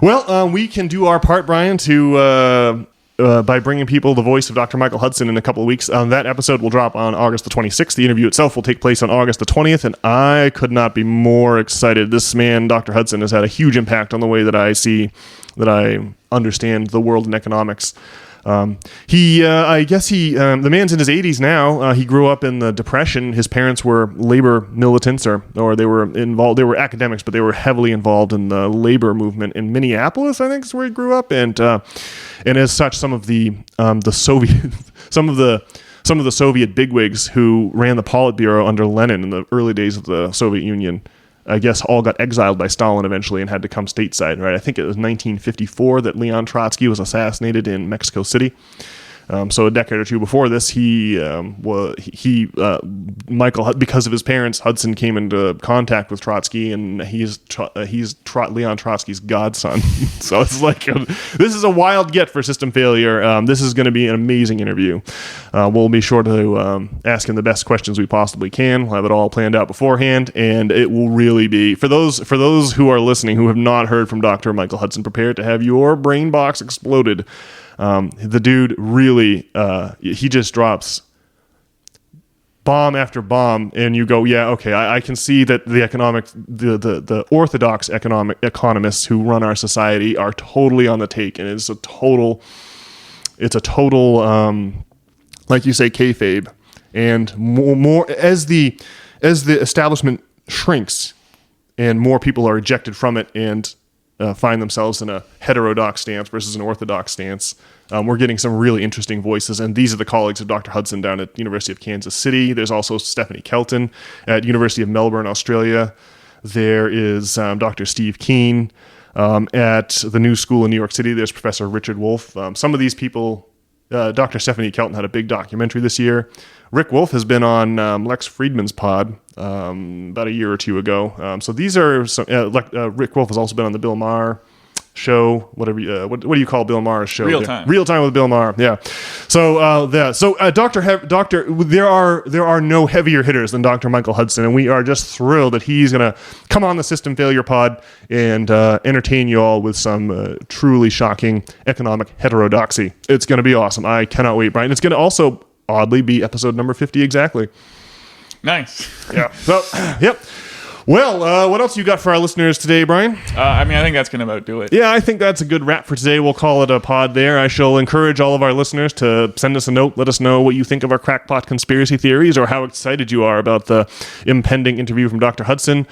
Speaker 2: Well, we can do our part, Brian, to by bringing people the voice of Dr. Michael Hudson in a couple of weeks. That episode will drop on August the 26th. The interview itself will take place on August the 20th, and I could not be more excited. This man, Dr. Hudson, has had a huge impact on the way that I understand the world in economics. The man's in his 80s now. He grew up in the Depression. His parents were labor militants, or they were involved. They were academics, but they were heavily involved in the labor movement in Minneapolis, I think is where he grew up. And as such, some of the Soviet bigwigs who ran the Politburo under Lenin in the early days of the Soviet Union, I guess, all got exiled by Stalin eventually and had to come stateside, right? I think it was 1954 that Leon Trotsky was assassinated in Mexico City. So a decade or two before this, Michael, because of his parents, Hudson came into contact with Trotsky, and he's Leon Trotsky's godson. So it's like, this is a wild get for System Failure. This is going to be an amazing interview. We'll be sure to ask him the best questions we possibly can. We'll have it all planned out beforehand, and it will really be, for those who are listening who have not heard from Dr. Michael Hudson, prepare to have your brain box exploded. The dude really, he just drops bomb after bomb, and you go, okay, I can see that the orthodox economists who run our society are totally on the take, and it's a total, like you say, kayfabe, and more as the establishment shrinks, and more people are ejected from it, and find themselves in a heterodox stance versus an orthodox stance. We're getting some really interesting voices, and these are the colleagues of Dr. Hudson down at University of Kansas City. There's also Stephanie Kelton at University of Melbourne, Australia. There is Dr. Steve Keen at the New School in New York City. There's Professor Richard Wolff. Some of these people, Dr. Stephanie Kelton had a big documentary this year Rick Wolf has been on Lex Friedman's pod about a year or two ago. So these are some, Rick Wolf has also been on the Bill Maher show, whatever. What do you call Bill Maher's show?
Speaker 1: Real Time.
Speaker 2: Real Time with Bill Maher. Yeah. So Doctor, there are no heavier hitters than Dr. Michael Hudson, and we are just thrilled that he's gonna come on the System Failure Pod and entertain you all with some truly shocking economic heterodoxy. It's gonna be awesome. I cannot wait, Brian. It's gonna also oddly be episode number 50 exactly.
Speaker 1: Nice.
Speaker 2: Yeah. So, yep. Well, what else you got for our listeners today, Brian?
Speaker 1: I think that's going to about do it.
Speaker 2: Yeah, I think that's a good wrap for today. We'll call it a pod there. I shall encourage all of our listeners to send us a note. Let us know what you think of our crackpot conspiracy theories or how excited you are about the impending interview from Dr. Hudson.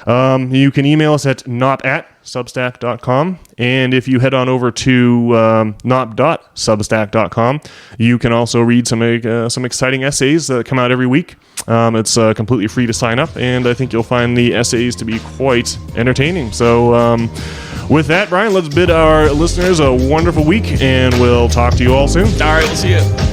Speaker 2: You can email us at not@substack.com. And if you head on over to not.substack.com, you can also read some exciting essays that come out every week. It's completely free to sign up, and I think you'll find the essays to be quite entertaining. So with that, Brian, let's bid our listeners a wonderful week, and we'll talk to you all soon.
Speaker 1: All right, we'll see you.